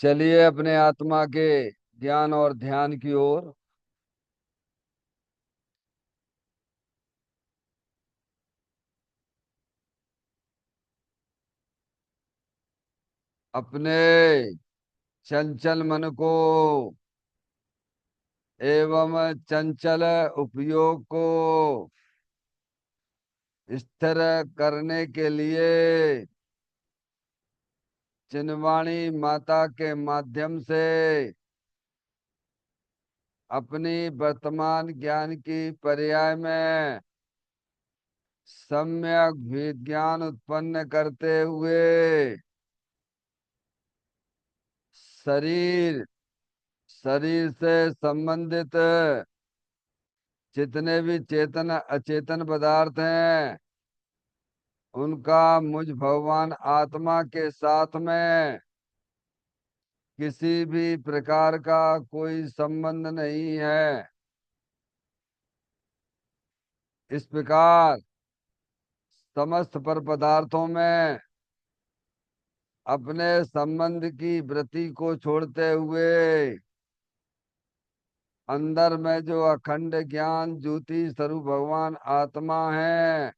चलिए अपने आत्मा के ज्ञान और ध्यान की ओर। अपने चंचल मन को एवं चंचल उपयोग को स्थिर करने के लिए चिन्वाणी माता के माध्यम से अपनी वर्तमान ज्ञान की पर्याय में सम्यक विज्ञान उत्पन्न करते हुए शरीर शरीर से संबंधित जितने भी चेतन अचेतन पदार्थ हैं उनका मुझ भगवान आत्मा के साथ में किसी भी प्रकार का कोई संबंध नहीं है। इस प्रकार समस्त पर पदार्थों में अपने संबंध की वृत्ति को छोड़ते हुए अंदर में जो अखंड ज्ञान ज्योति स्वरूप भगवान आत्मा है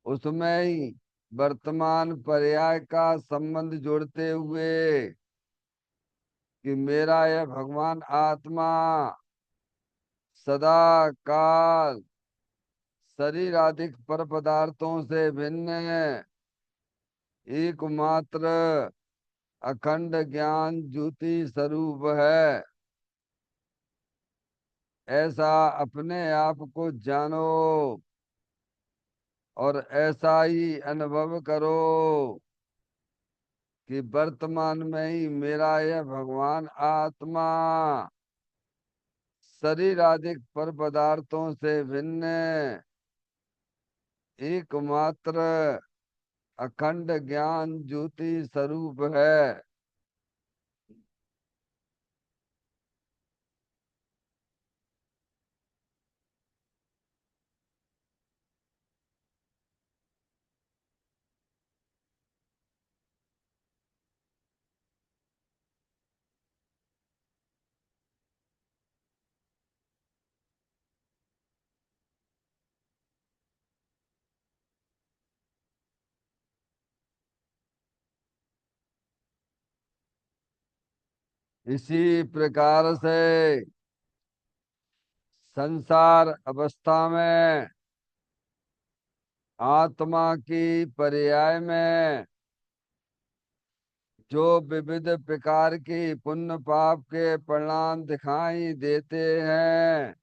उसमें ही वर्तमान पर्याय का संबंध जोड़ते हुए कि मेरा यह भगवान आत्मा सदा काल शरीर आदि पर पदार्थों से भिन्न एकमात्र अखंड ज्ञान ज्योति स्वरूप है। ऐसा अपने आप को जानो और ऐसा ही अनुभव करो कि वर्तमान में ही मेरा यह भगवान आत्मा शरीर आदि पर पदार्थों से भिन्न एकमात्र अखंड ज्ञान ज्योति स्वरूप है। इसी प्रकार से संसार अवस्था में आत्मा की पर्याय में जो विविध प्रकार की पुण्य पाप के परिणाम दिखाई देते हैं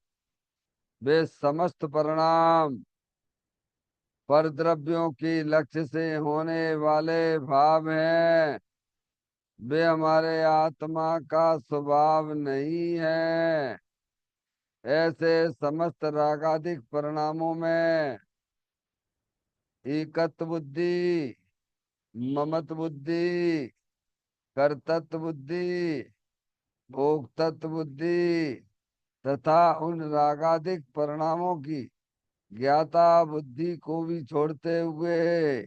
वे समस्त परिणाम पर द्रव्यों की लक्ष्य से होने वाले भाव हैं। वे हमारे आत्मा का स्वभाव नहीं है। ऐसे समस्त रागादिक परिणामों में एकत्व बुद्धि, ममत्व बुद्धि, कर्तृत्व बुद्धि, भोक्तृत्व बुद्धि तथा उन रागादिक परिणामों की ज्ञाता बुद्धि को भी छोड़ते हुए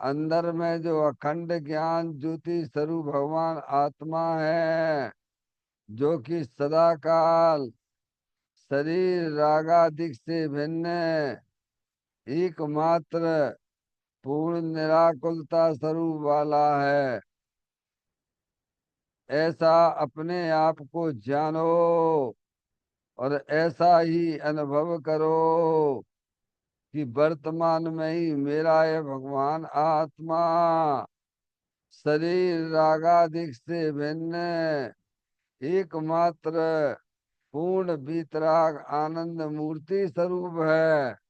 अंदर में जो अखंड ज्ञान ज्योति स्वरूप भगवान आत्मा है जो कि सदा काल शरीर रागादिक से भिन्न एकमात्र पूर्ण निराकुलता स्वरूप वाला है। ऐसा अपने आप को जानो और ऐसा ही अनुभव करो कि वर्तमान में ही मेरा ये भगवान आत्मा शरीर रागादिक से भिन्न एकमात्र पूर्ण वितराग आनंद मूर्ति स्वरूप है।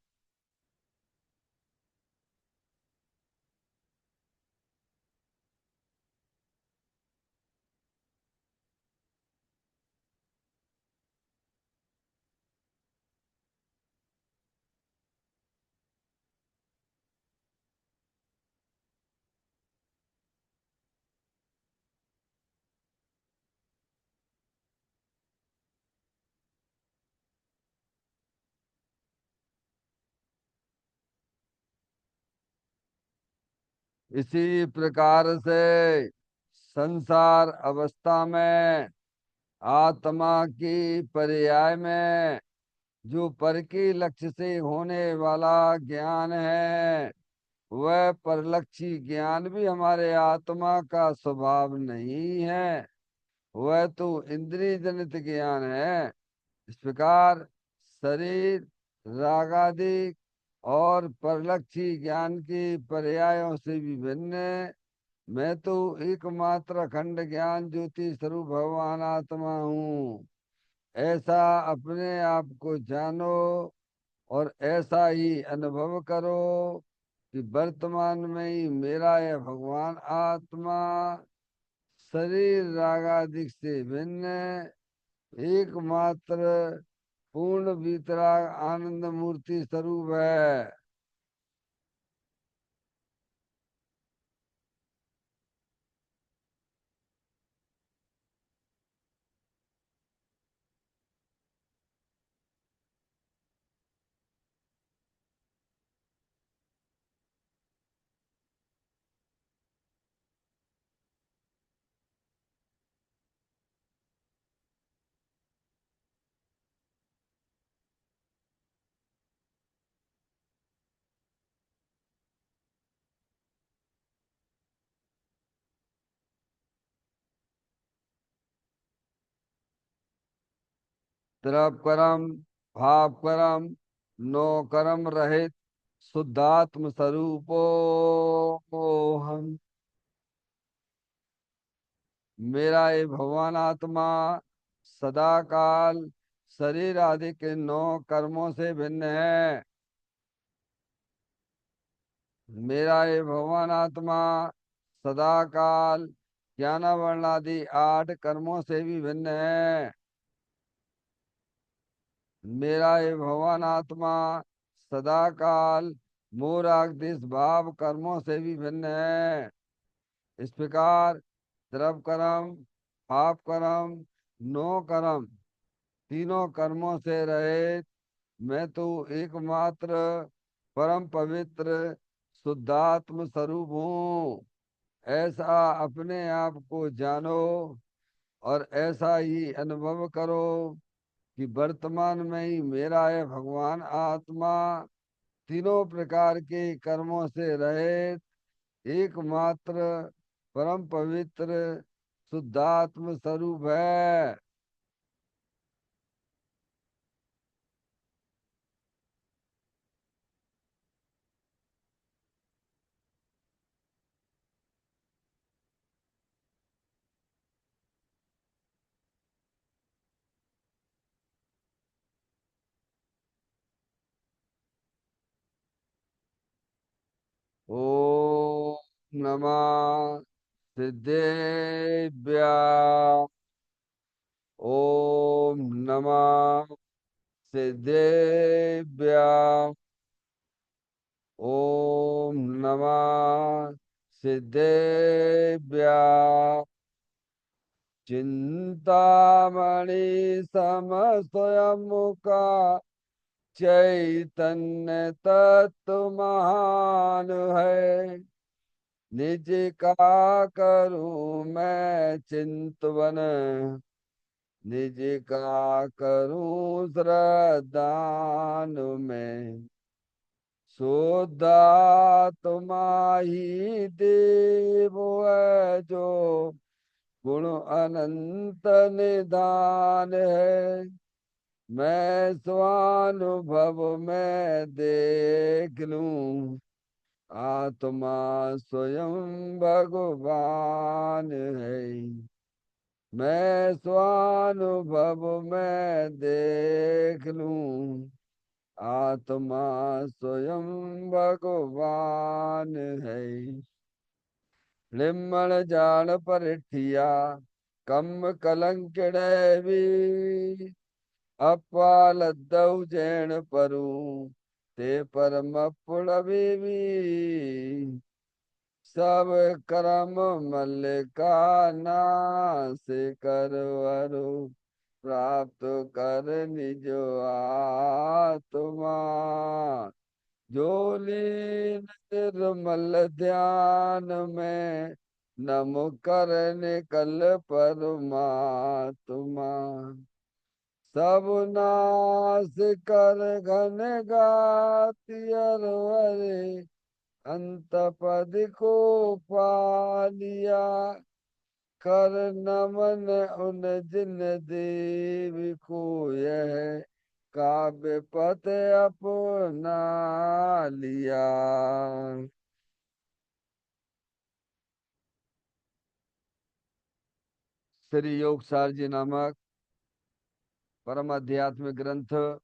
इसी प्रकार से संसार अवस्था में आत्मा की पर्याय में जो पर के लक्ष्य से होने वाला ज्ञान है, वह परलक्षी ज्ञान भी हमारे आत्मा का स्वभाव नहीं है। वह तो इंद्रिय जनित ज्ञान है। इस प्रकार शरीर, रागादि और परलक्षी ज्ञान की पर्यायों से भी भिन्न है। मैं तो एकमात्र अखंड ज्ञान ज्योति स्वरूप भगवान आत्मा हूँ। ऐसा अपने आप को जानो और ऐसा ही अनुभव करो कि वर्तमान में ही मेरा यह भगवान आत्मा शरीर रागादिक से भिन्न एकमात्र पूर्ण वितराग आनंद मूर्ति स्वरूप है। तरप कर्म, भाव कर्म, नो कर्म रहित शुद्धात्म स्वरूपो हम। मेरा ये भगवान आत्मा सदा काल शरीर आदि के 9 कर्मों से भिन्न है। मेरा ये भगवान आत्मा सदा काल ज्ञान वर्ण आदि 8 कर्मों से भी भिन्न है। मेरा ये भगवान आत्मा सदा काल मोराग दिस भाव कर्मों से भी भिन्न है। इस प्रकार द्रव कर्म, पाप कर्म, नो कर्म, तीनों कर्मों से रहित मैं तो एकमात्र परम पवित्र शुद्धात्म स्वरूप हूँ। ऐसा अपने आप को जानो और ऐसा ही अनुभव करो कि वर्तमान में ही मेरा है भगवान आत्मा तीनों प्रकार के कर्मों से रहित एकमात्र परम पवित्र शुद्धात्म स्वरूप है। ओम नमः सिद्धेभ्य। ओम नमः सिद्धेभ्य। ओम नमः सिद्धेभ्य। चिंतामणि सम स्वयं का चैतन्य तत्व महान है। निज का करूं मैं चिंतवन, निज का करूं श्रद्धान में। शुद्धात्मा ही देव है जो गुण अनंत निधान है। मैं स्वानुभव में देख लूं आत्मा स्वयं भगवान है। मैं स्वानुभव में देख लूं आत्मा स्वयं भगवान है। लिम्मण जान परिठिया कम कलंकिड़ भी अपा लद्दऊ जैन परू ते परम पुड़वी भी। सब कर्म मल का नाश करवरु प्राप्त कर निज आत्मा। जो लीन निर्मल ध्यान में नम कर निकल परमात्मा। सब नाश कर घन गाति अरवरे, अंत पद को पा लिया। कर नमन उन जिन देव को, यह काव्य पत अपना लिया। श्री योग सार जी नामक परम आध्यात्मिक ग्रंथ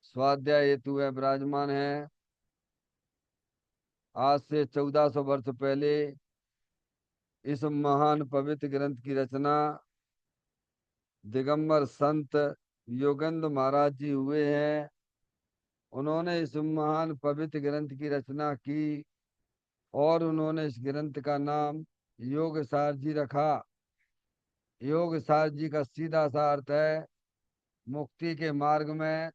स्वाध्याय हेतु है विराजमान है। आज से 1400 वर्ष पहले इस महान पवित्र ग्रंथ की रचना दिगंबर संत योगेंद्र महाराज जी हुए हैं। उन्होंने इस महान पवित्र ग्रंथ की रचना की और उन्होंने इस ग्रंथ का नाम योग सार जी रखा। योग सार जी का सीधा सा अर्थ है मुक्ति के मार्ग में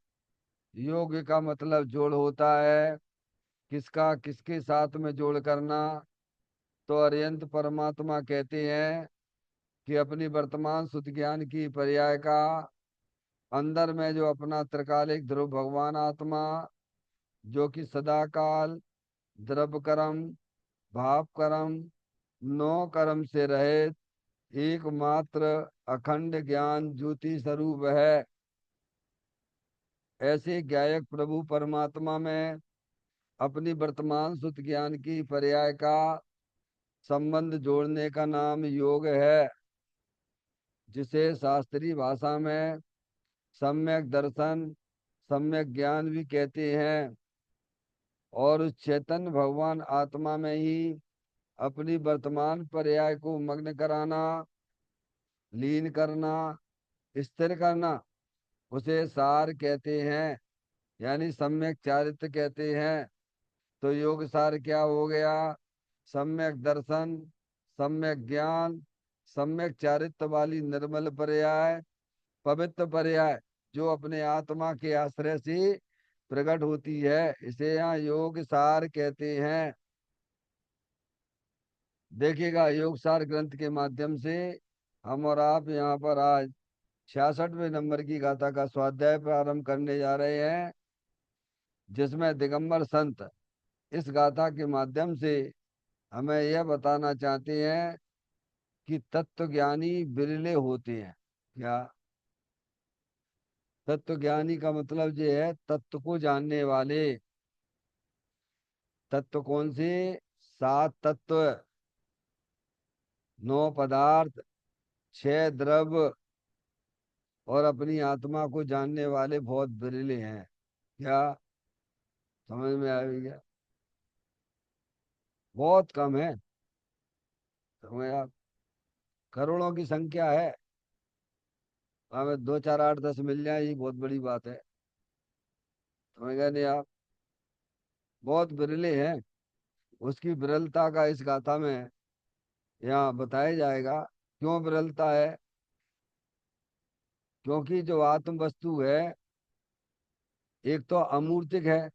योग का मतलब जोड़ होता है। किसका किसके साथ में जोड़ करना? तो अरिहंत परमात्मा कहते हैं कि अपनी वर्तमान शुद्ध ज्ञान की पर्याय का अंदर में जो अपना त्रिकालिक ध्रुव भगवान आत्मा, जो कि सदाकाल द्रव्य कर्म भाव कर्म नौ कर्म से रहित एकमात्र अखंड ज्ञान ज्योति स्वरूप है। ऐसे गायक प्रभु परमात्मा में अपनी वर्तमान शुद्ध ज्ञान की पर्याय का संबंध जोड़ने का नाम योग है, जिसे शास्त्रीय भाषा में सम्यक दर्शन सम्यक ज्ञान भी कहते हैं। और उस चैतन्य भगवान आत्मा में ही अपनी वर्तमान पर्याय को मग्न कराना, लीन करना, स्थिर करना, उसे सार कहते हैं, यानी सम्यक चारित्र कहते हैं। तो योग सार क्या हो गया? सम्यक दर्शन, सम्यक ज्ञान, सम्यक चारित्र वाली निर्मल पर्याय, पवित्र पर्याय, जो अपने आत्मा के आश्रय से प्रकट होती है, इसे यहाँ योग सार कहते हैं। देखिएगा, योग सार ग्रंथ के माध्यम से हम और आप यहाँ पर आज 66वें नंबर की गाथा का स्वाध्याय प्रारंभ करने जा रहे हैं, जिसमें दिगंबर संत इस गाथा के माध्यम से हमें यह बताना चाहते हैं कि तत्व ज्ञानी बिरले होते हैं। क्या? तत्व ज्ञानी का मतलब ये है तत्व को जानने वाले। तत्व कौन से? 7 तत्व, 9 पदार्थ, 6 द्रव्य और अपनी आत्मा को जानने वाले बहुत बिरले हैं। क्या समझ में आएगा? बहुत कम है। समझ आप, करोड़ों की संख्या है, हमें 2 4 8 10 मिल जाए ये बहुत बड़ी बात है। समझ गए नहीं आप? बहुत बिरले हैं। उसकी विरलता का इस गाथा में यहाँ बताया जाएगा। क्यों विरलता है? क्योंकि जो आत्म वस्तु है, एक तो अमूर्तिक है,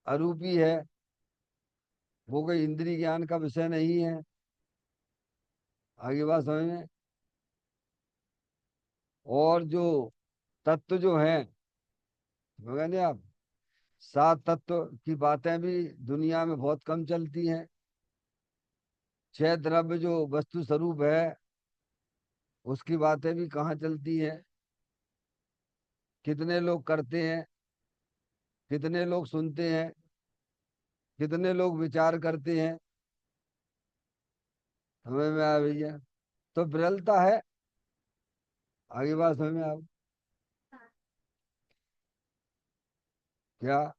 अरूपी है, वो कोई इंद्रिय ज्ञान का विषय नहीं है। आगे बात समझ में? और जो तत्व जो है, समझ नहीं आप, 7 तत्व की बातें भी दुनिया में बहुत कम चलती हैं। 6 द्रव्य जो वस्तु स्वरूप है, उसकी बातें भी कहाँ चलती हैं। कितने लोग करते हैं, कितने लोग सुनते हैं, कितने लोग विचार करते हैं। समझ में आया भैया? तो विरलता है। आगे बात समझ में आप? क्या?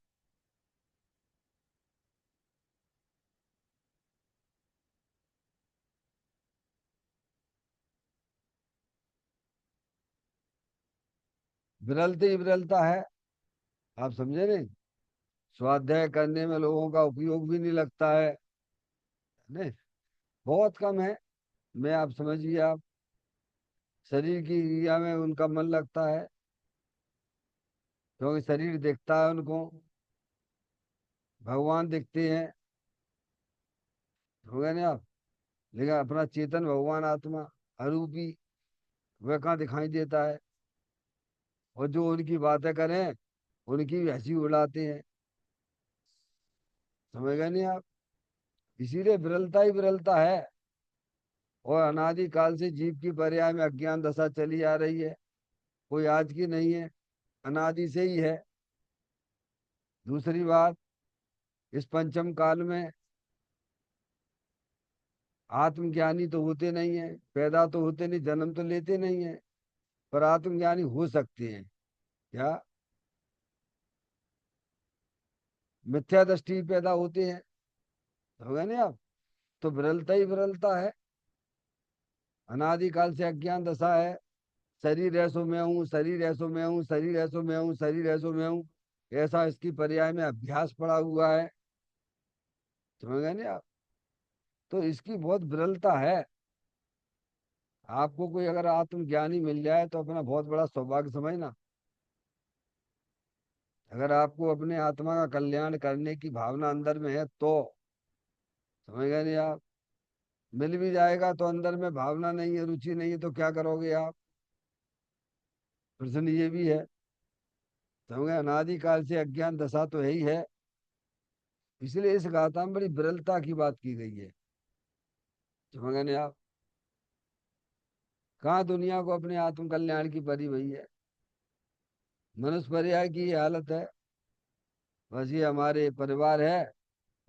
विरलते ही विरलता है। आप समझे नहीं? स्वाध्याय करने में लोगों का उपयोग भी नहीं लगता है। नहीं, बहुत कम है। मैं आप समझिए, आप शरीर की क्रिया में उनका मन लगता है, क्योंकि शरीर दिखता है उनको, भगवान दिखते हैं। समझ नहीं आप? लेकिन अपना चेतन भगवान आत्मा अरूपी, वह कहाँ दिखाई देता है? और जो उनकी बातें करें उनकी भी हंसी उड़ाते हैं। समझ गए नहीं आप? इसीलिए विरलता ही विरलता है। और अनादि काल से जीव की पर्याय में अज्ञान दशा चली आ रही है, कोई आज की नहीं है, अनादि से ही है। दूसरी बात, इस पंचम काल में आत्मज्ञानी तो होते नहीं है, पैदा तो होते नहीं, जन्म तो लेते नहीं है, पर आत्मज्ञानी हो सकते हैं। क्या? मिथ्या दृष्टि पैदा होते हैं। हो गए नहीं आप? तो विरलता ही विरलता है। अनादिकाल से अज्ञान दशा है। शरीर ऐसो मैं हूँ, शरीर ऐसो मैं हूँ, शरीर ऐसो मैं हूँ, शरीर ऐसो मैं हूँ, ऐसा इसकी पर्याय में अभ्यास पड़ा हुआ है। समझ गए नहीं आप? तो इसकी बहुत विरलता है। आपको कोई अगर आत्मज्ञानी मिल जाए तो अपना बहुत बड़ा सौभाग्य समझना। अगर आपको अपने आत्मा का कल्याण करने की भावना अंदर में है तो, समझ गए नहीं आप? मिल भी जाएगा तो अंदर में भावना नहीं है, रुचि नहीं है, तो क्या करोगे आप? प्रश्न ये भी है। समझ गए? अनादिकाल से अज्ञान दशा तो है ही है। इसलिए इस गाथा में बड़ी विरलता की बात की गई है। समझ गए नहीं आप? कहाँ दुनिया को अपने आत्म कल्याण की परी हुई है? मनुष्य पर्याय की ये हालत है। बस ये हमारे परिवार है,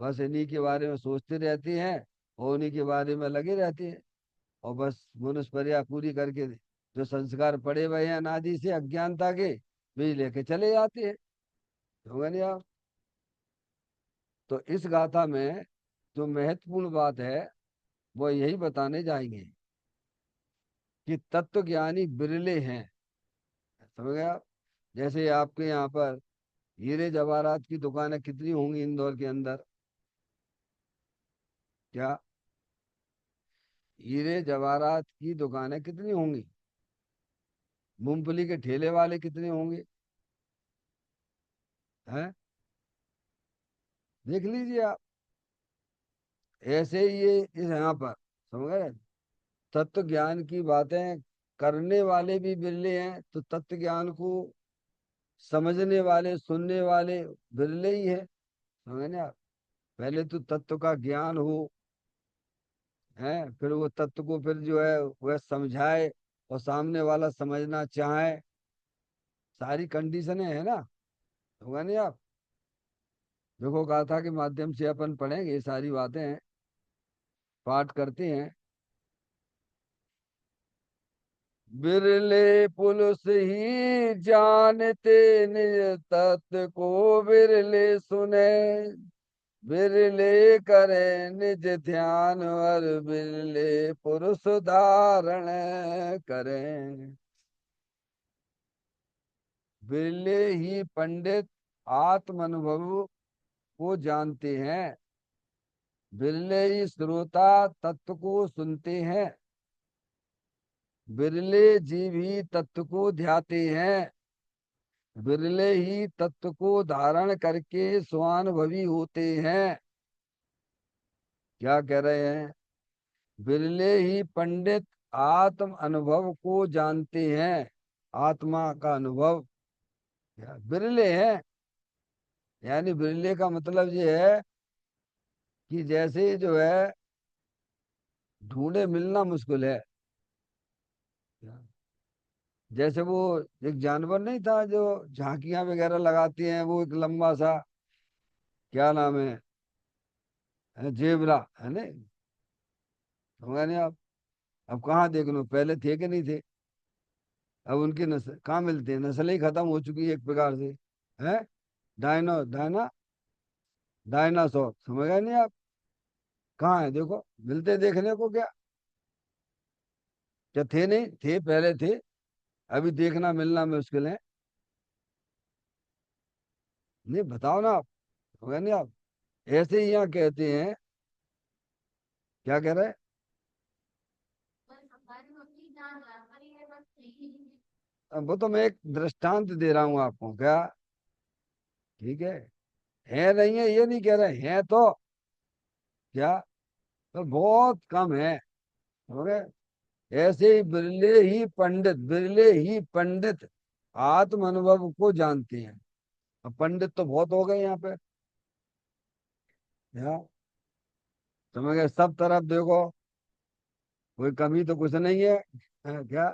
बस इन्हीं के बारे में सोचते रहती हैं और उन्हीं के बारे में लगे रहते हैं। और बस मनुष्य पर्याय पूरी करके जो संस्कार पड़े हुए हैं अनादि से अज्ञानता के, वे लेके चले जाते हैं। होगा नहीं आप? तो इस गाथा में जो महत्वपूर्ण बात है वो यही बताने जाएंगे कि तत्व ज्ञानी बिरले हैं। समझ गए आप? जैसे आपके यहाँ पर हीरे जवाहरात की दुकानें कितनी होंगी इंदौर के अंदर? क्या? हीरे जवाहरात की दुकानें कितनी होंगी? मूंगफली के ठेले वाले कितने होंगे? हैं? देख लीजिए आप। ऐसे ही ये इस यहाँ पर, समझ गए? तत्व ज्ञान की बातें करने वाले भी बिरले हैं, तो तत्व ज्ञान को समझने वाले, सुनने वाले बिरले ही है। समझे ना आप? पहले तो तत्व का ज्ञान हो, है, फिर वो तत्व को फिर जो है वह समझाए और सामने वाला समझना चाहे। सारी कंडीशनें है ना। होगा नहीं आप? देखो गाथा के माध्यम से अपन पढ़ेंगे, ये सारी बातें हैं, पाठ करते हैं। बिरले पुरुष ही जानते निज तत्व को, बिरले सुने, बिरले करे निज ध्यान, और बिरले पुरुष धारण करें। बिरले ही पंडित आत्म अनुभव को जानते हैं, बिरले ही श्रोता तत्व को सुनते हैं, बिरले जीव ही तत्व को ध्याते हैं, बिरले ही तत्व को धारण करके स्वानुभवी होते हैं। क्या कह रहे हैं? बिरले ही पंडित आत्म अनुभव को जानते हैं। आत्मा का अनुभव बिरले हैं। यानी बिरले का मतलब ये है कि जैसे जो है ढूंढे मिलना मुश्किल है। जैसे वो एक जानवर नहीं था जो झांकियां वगैरह लगाती हैं, वो एक लंबा सा, क्या नाम है जेबरा है ना? समझा नहीं आप? अब कहाँ देख लो, पहले थे कि नहीं थे? अब उनकी नस्ल कहाँ मिलती है? नस्ल ही खत्म हो चुकी है एक प्रकार से। है? डायनो डायना डायनासोर, समझ गए नहीं आप? कहाँ है देखो, मिलते देखने को क्या? क्या थे? नहीं थे, पहले थे। अभी देखना मिलना मुश्किल है। नहीं बताओ ना आप। समझ नहीं आप? ऐसे ही यहाँ कहते हैं। क्या कह रहे हैं? अब वो तो मैं एक दृष्टांत दे रहा हूँ आपको, क्या? ठीक है नहीं है ये नहीं कह रहे हैं तो। क्या? तो बहुत कम है। समझ गए? ऐसे ही बिरले ही पंडित आत्म अनुभव को जानते हैं। अब पंडित तो बहुत हो गए यहाँ पे। यहाँ समझ गए? सब तरफ देखो, कोई कमी तो कुछ नहीं है। क्या?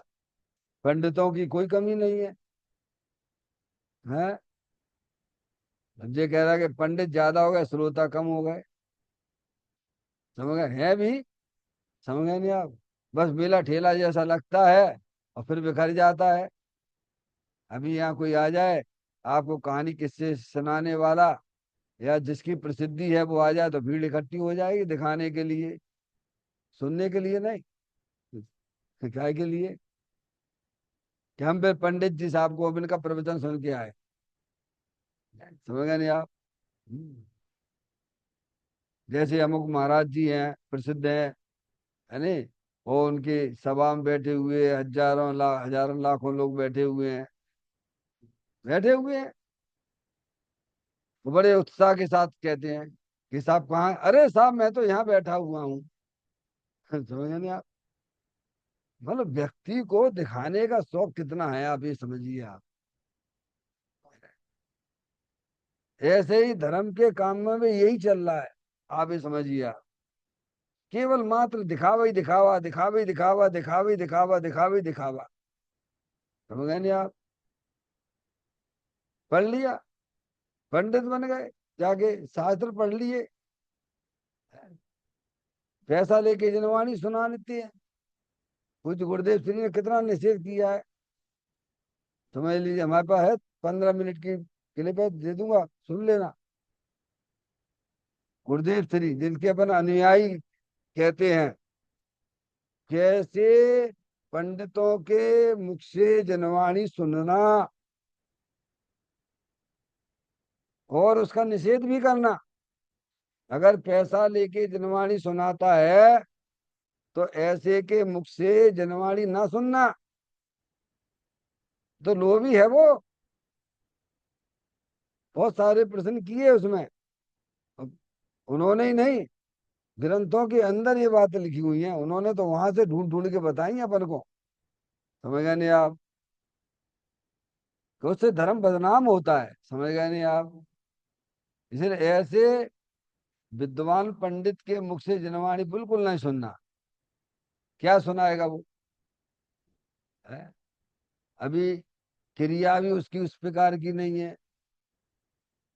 पंडितों की कोई कमी नहीं है। है? अब ये कह रहा है कि पंडित ज्यादा हो गए, श्रोता कम हो गए। समझ गए? है भी। समझ गए नहीं आप? बस मेला ठेला जैसा लगता है और फिर बिखर जाता है। अभी यहाँ कोई आ जाए, आपको कहानी किससे सुनाने वाला या जिसकी प्रसिद्धि है वो आ जाए, तो भीड़ इकट्ठी हो जाएगी दिखाने के लिए, सुनने के लिए नहीं। काय के लिए? कि हम फिर पंडित जी साहब को इनका प्रवचन सुन के आए। समझ गए नहीं आप? हम्म। जैसे अमुक महाराज जी हैं, प्रसिद्ध हैं, है नहीं? वो उनकी सभा में बैठे हुए हजारों लाखों लोग बैठे हुए हैं, बैठे हुए हैं। वो बड़े उत्साह के साथ कहते हैं कि साहब कहाँ हैं? अरे साहब मैं तो यहाँ बैठा हुआ हूँ। समझ गए नहीं आप? मतलब व्यक्ति को दिखाने का शौक कितना है, आप ये समझिए आप। ऐसे ही धर्म के काम में भी यही चल रहा है, आप ये समझिए आप। केवल मात्र दिखावा ही दिखावा, दिखावा ही दिखावा, दिखावा ही दिखावा, दिखावा ही दिखावा। समझ गए नहीं आप? पढ़ लिया, पंडित बन गए, जाके शास्त्र पढ़ लिए, पैसा लेके जनवाणी सुना देते हैं। कुछ गुरुदेव श्री ने कितना निषेध किया है, समझ लीजिए। हमारे पास है 15 मिनट की क्लिप है, दे दूंगा, सुन लेना। गुरुदेव श्री जिनके अपन अनुयायी कहते हैं, कैसे पंडितों के मुख से जनवाणी सुनना और उसका निषेध भी करना। अगर पैसा लेके जनवाणी सुनाता है तो ऐसे के मुख से जनवाणी ना सुनना। तो लोभी है वो। बहुत सारे प्रश्न किए उसमें। अब उन्होंने ही नहीं, ग्रंथों के अंदर ये बातें लिखी हुई हैं, उन्होंने तो वहां से ढूंढ ढूंढ के बताई अपन को। समझ गए नहीं आप? तो उससे धर्म बदनाम होता है। समझ गए नहीं आप? इसलिए ऐसे विद्वान पंडित के मुख से जनवाणी बिल्कुल नहीं सुनना। क्या सुनाएगा वो? है? अभी क्रिया भी उसकी उस प्रकार की नहीं है।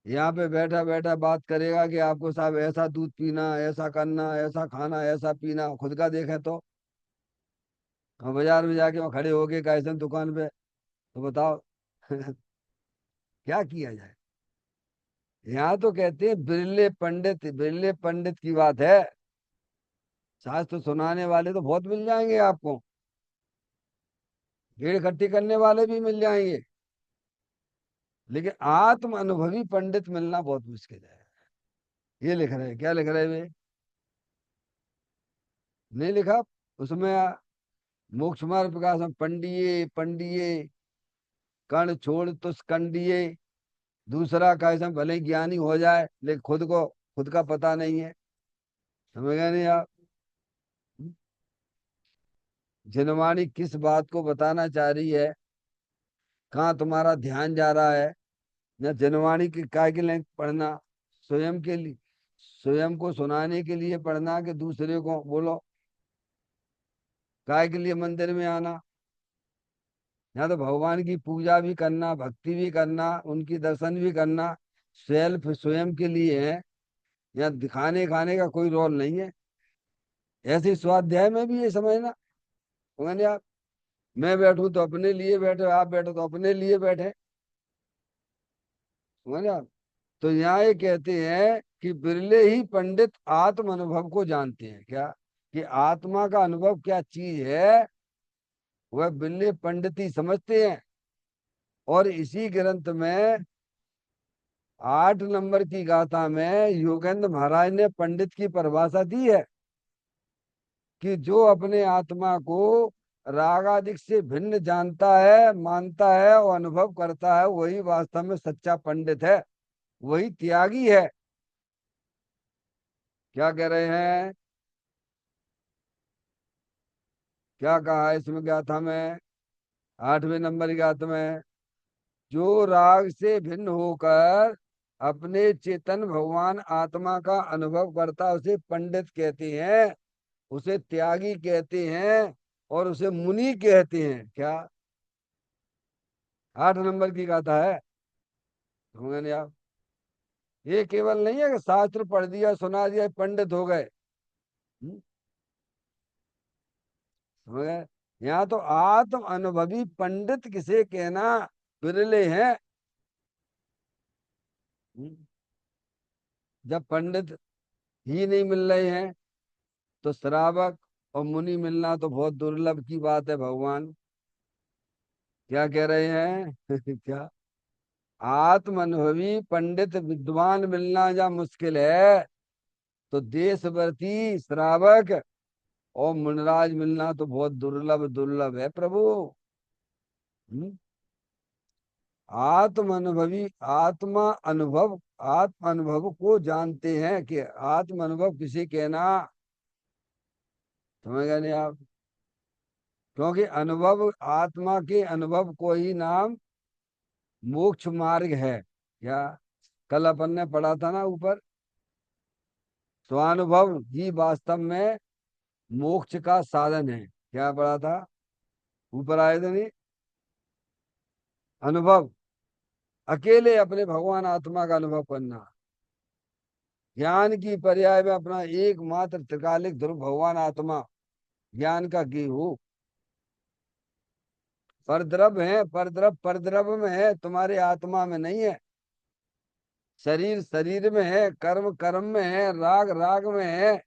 यहाँ पे बैठा बैठा बात करेगा कि आपको साहब ऐसा दूध पीना, ऐसा करना, ऐसा खाना, ऐसा पीना। खुद का देखें तो हम बाजार में जाके वहाँ खड़े हो गए कैसे दुकान पे, तो बताओ क्या किया जाए? यहाँ तो कहते हैं बिरले पंडित, बिरले पंडित की बात है। शास्त्र सुनाने वाले तो बहुत मिल जाएंगे आपको, भीड़ इकट्ठी करने वाले भी मिल जाएंगे, लेकिन आत्म अनुभवी पंडित मिलना बहुत मुश्किल है। ये लिख रहे हैं, क्या लिख रहे हैं वे? नहीं लिखा उसमें। मोक्ष मार्ग प्रकाश में पंडिये पंडिये कर्ण छोड़ तुस कंडिये। दूसरा कैसे भले ही ज्ञानी हो जाए लेकिन खुद का पता नहीं है। समझ गए नहीं आप? जिनवाणी किस बात को बताना चाह रही है, कहाँ तुम्हारा ध्यान जा रहा है? या जिनवाणी की काय के लिए पढ़ना? स्वयं के लिए, स्वयं को सुनाने के लिए पढ़ना कि दूसरे को बोलो? काय के लिए मंदिर में आना? या तो भगवान की पूजा भी करना, भक्ति भी करना, उनकी दर्शन भी करना सेल्फ स्वयं के लिए है। या दिखाने खाने का कोई रोल नहीं है। ऐसे ही स्वाध्याय में भी ये समझना। समझे आप? मैं बैठूं तो अपने लिए बैठे, आप बैठो तो अपने लिए बैठे। समझे आप? तो यहाँ ये कहते हैं कि बिरले ही पंडित आत्म अनुभव को जानते हैं। क्या? कि आत्मा का अनुभव क्या चीज है, वह बिरले पंडित ही समझते हैं। और इसी ग्रंथ में 8 नंबर की गाथा में योगेंद्र महाराज ने पंडित की परिभाषा दी है कि जो अपने आत्मा को रागादिक से भिन्न जानता है, मानता है और अनुभव करता है, वही वास्तव में सच्चा पंडित है, वही त्यागी है। क्या कह रहे हैं? क्या कहा है इसमें गाथा में, 8वें नंबर की गाथा में, जो राग से भिन्न होकर अपने चेतन भगवान आत्मा का अनुभव करता उसे पंडित कहते हैं, उसे त्यागी कहते हैं, और उसे मुनि कहते हैं। क्या? 8 नंबर की गाथा है। समझे नहीं आप? ये केवल नहीं है कि शास्त्र पढ़ दिया सुना दिया पंडित हो गए। हम्म, समझ गए? यहाँ तो आत्म अनुभवी पंडित किसे कहना बिरले हैं। हम्म, जब पंडित ही नहीं मिल रहे हैं तो श्रावक और मुनि मिलना तो बहुत दुर्लभ की बात है। भगवान क्या कह रहे हैं? क्या? आत्म अनुभवी पंडित विद्वान मिलना जहाँ मुश्किल है, तो देशवर्ती श्रावक और मुनिराज मिलना तो बहुत दुर्लभ दुर्लभ है प्रभु। हम्म? आत्म अनुभवी, आत्म अनुभव को जानते हैं कि आत्म अनुभव किसे कहना। समझ गए नहीं आप? क्योंकि अनुभव, आत्मा के अनुभव को ही नाम मोक्ष मार्ग है। क्या? कल अपन ने पढ़ा था ना ऊपर, स्वानुभव ही वास्तव में मोक्ष का साधन है। क्या पढ़ा था? ऊपर आए थे नहीं? अनुभव, अकेले अपने भगवान आत्मा का अनुभव करना, ज्ञान की पर्याय में अपना एकमात्र त्रिकालिक ध्रुव भगवान आत्मा ज्ञान का गेहूं। परद्रव है, परद्रव परद्रव में है, तुम्हारे आत्मा में नहीं है। शरीर शरीर में है, कर्म कर्म में है, राग राग में है।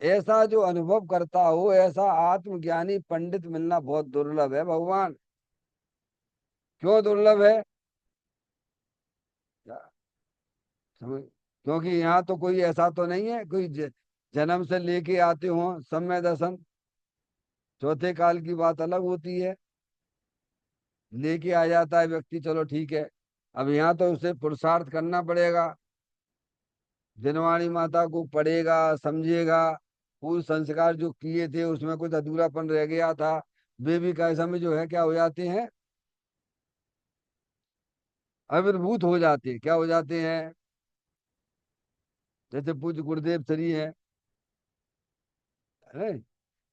ऐसा जो अनुभव करता हो, ऐसा आत्मज्ञानी पंडित मिलना बहुत दुर्लभ है भगवान। क्यों दुर्लभ है? क्या समझ? क्योंकि यहाँ तो कोई ऐसा तो नहीं है कोई जन्म से लेके आते हो समय दर्शन। चौथे काल की बात अलग होती है, लेके आ जाता है व्यक्ति, चलो ठीक है। अब यहाँ तो उसे पुरुषार्थ करना पड़ेगा, जनवाणी माता को पढ़ेगा, समझेगा, पूर्व संस्कार जो किए थे उसमें कुछ अधूरापन रह गया था, वे भी कैसा में जो है क्या हो जाते हैं, आविर्भूत हो जाते हैं। क्या हो जाते हैं? जैसे पूज्य गुरुदेव श्री है,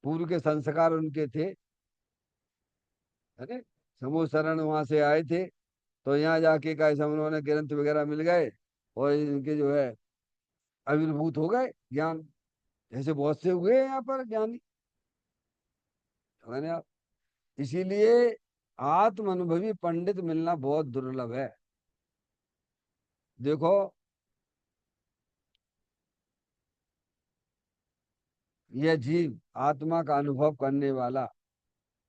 पूर्व के संस्कार उनके थे, है समूह शरण वहां से आए थे, तो यहाँ जाके कैसा उन्होंने ग्रंथ वगैरह मिल गए, और इनके जो है आविर्भूत हो गए ज्ञान। ऐसे बहुत से हुए हैं यहाँ पर ज्ञानी। मैंने आप, इसीलिए आत्म अनुभवी पंडित मिलना बहुत दुर्लभ है। देखो, यह जीव आत्मा का अनुभव करने वाला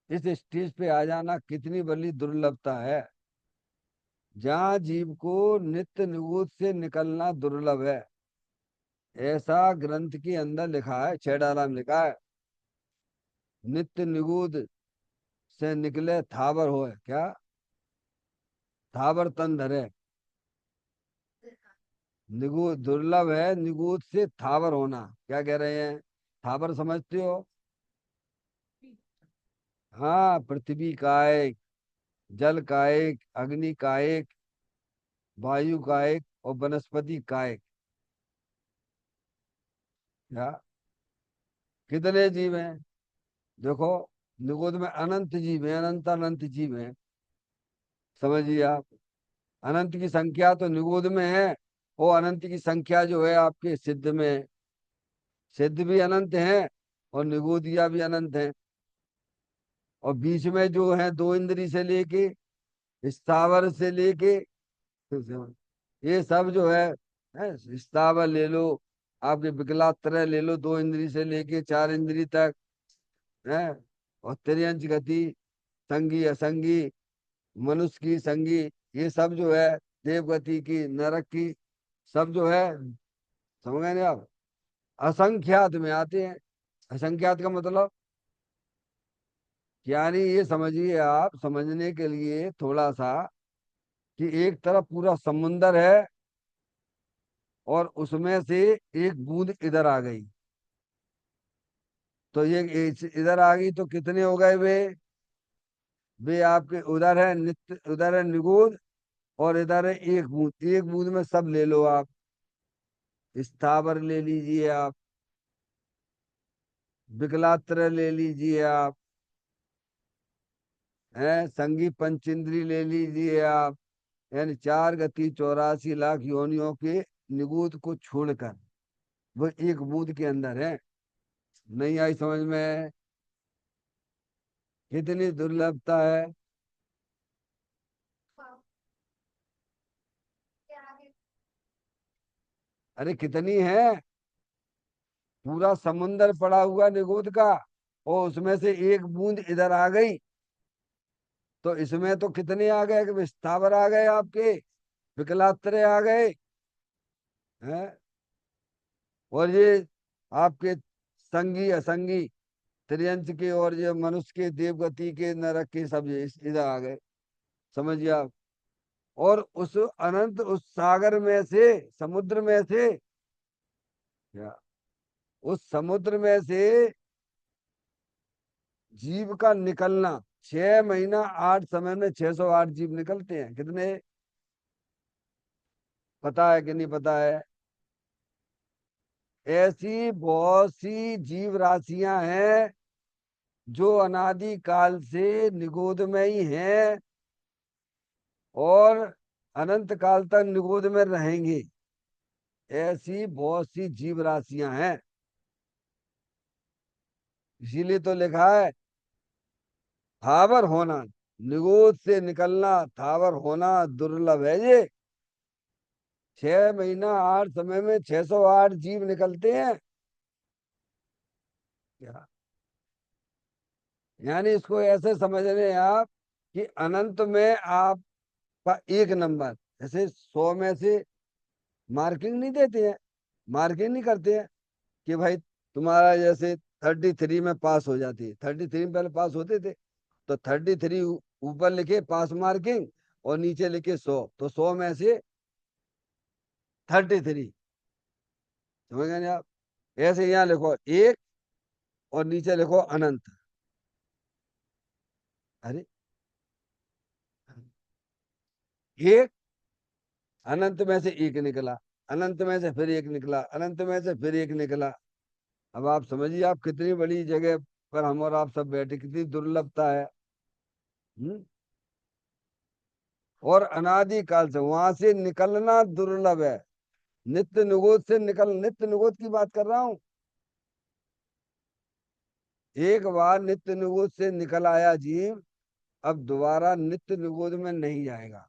इस स्टेज पे आ जाना कितनी बड़ी दुर्लभता है। जहाँ जीव को नित्य निगूत से निकलना दुर्लभ है, ऐसा ग्रंथ के अंदर लिखा है, 6 डाला में लिखा है, नित्य निगूत से निकले थावर होए। क्या? थावर तन धरे। निगूत दुर्लभ है, निगूत से थावर होना। क्या कह रहे हैं? थावर समझते हो? हाँ, पृथ्वी कायक, जल कायक, अग्नि कायक, वायु कायक और वनस्पति कायक। क्या? कितने जीव हैं? देखो, निगुद में अनंत जीव है, अनंत अनंत जीव है। समझिए आप, अनंत की संख्या तो निगुद में है, वो अनंत की संख्या जो है आपके सिद्ध में है। सिद्ध भी अनंत है और निगुदिया भी अनंत है। और बीच में जो है दो इंद्री से लेके, स्थावर से लेके, ये सब जो है स्थावर ले लो, आपके विकलात्रय ले लो, दो इंद्री से लेके 4 इंद्री तक है। और त्रियंच गति, संगी असंगी, मनुष्य की संगी, ये सब जो है, देवगति की, नरक की, सब जो है, समझ गए ना आप, असंख्यात में आते हैं। असंख्यात का मतलब, यानी ये समझिए आप, समझने के लिए थोड़ा सा, कि एक तरफ पूरा समुंदर है और उसमें से एक बूंद इधर आ गई, तो ये इधर आ गई तो कितने हो गए वे आपके उधर है नित्य, उधर है निगूढ़, और इधर है एक बूंद। एक बूंद में सब ले लो आप। स्थावर ले लीजिए आप, विकलात्र ले लीजिए आप, हैं संगी पंचेंद्री ले लीजिए आप। यानी 4 गति 84 लाख योनियों के निगूत को छोड़कर वो एक बूंद के अंदर है। नहीं आई समझ में? कितनी दुर्लभता है। अरे कितनी है, पूरा समुंदर पड़ा हुआ निगूत का, और उसमें से एक बूंद इधर आ गई, तो इसमें तो कितने आ गए कि विस्थावर आ गए आपके, विकलात्रे आ गए हैं। और ये आपके संगी असंगी त्रियंच के, और ये मनुष्य के, देवगति के, नरक के, सब ये इधर आ गए। समझिए आप। और उस अनंत उस सागर में से, समुद्र में से, क्या, उस समुद्र में से जीव का निकलना, 6 महीना 8 समय में 608 जीव निकलते हैं। कितने पता है कि नहीं पता है? ऐसी बहुत सी जीव राशियां हैं जो अनादि काल से निगोद में ही हैं, और अनंत काल तक निगोद में रहेंगी। ऐसी बहुत सी जीव राशियां हैं। इसीलिए तो लिखा है थावर होना, निगोद से निकलना, थावर होना दुर्लभ है ये। 6 महीना 8 समय में 608 जीव निकलते हैं। क्या, यानी इसको ऐसे समझ रहे हैं आप कि अनंत में आपका एक नंबर, जैसे 100 में से मार्किंग नहीं देते हैं, मार्किंग नहीं करते हैं कि भाई तुम्हारा जैसे 33 में पास हो जाती है, 33 में पहले पास होते थे, तो 33 ऊपर लिखे पास मार्किंग, और नीचे लिखे 100, तो 100 में से 33। समझ गए नहीं आप? ऐसे यहाँ लिखो एक, और नीचे लिखो अनंत। अरे एक, अनंत में से एक निकला, अनंत में से फिर एक निकला, अनंत में से फिर एक निकला। अब आप समझिए आप कितनी बड़ी जगह पर हम और आप सब बैठे, कितनी दुर्लभता है। हम्म? और अनादि काल से वहां से निकलना दुर्लभ है। नित्य निगोद से निकल, नित्य निगोद की बात कर रहा हूं। एक बार नित्य निगोद से निकल आया जीव, अब दोबारा नित्य निगोद में नहीं जाएगा।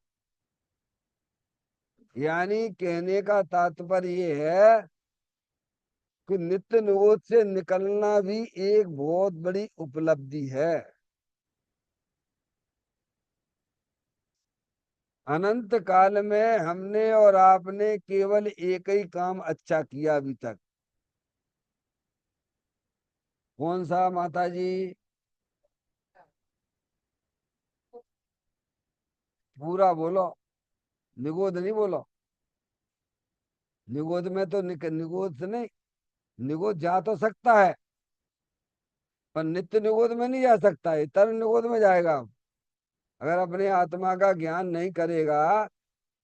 यानी कहने का तात्पर्य ये है कि नित्य निगोद से निकलना भी एक बहुत बड़ी उपलब्धि है। अनंत काल में हमने और आपने केवल एक ही काम अच्छा किया अभी तक। कौन सा माता जी? पूरा बोलो, निगोद नहीं बोलो। निगोद में तो निगोद से नहीं, निगोद जा तो सकता है, पर नित्य निगोद में नहीं जा सकता है, इतर निगोद में जाएगा। अगर अपने आत्मा का ज्ञान नहीं करेगा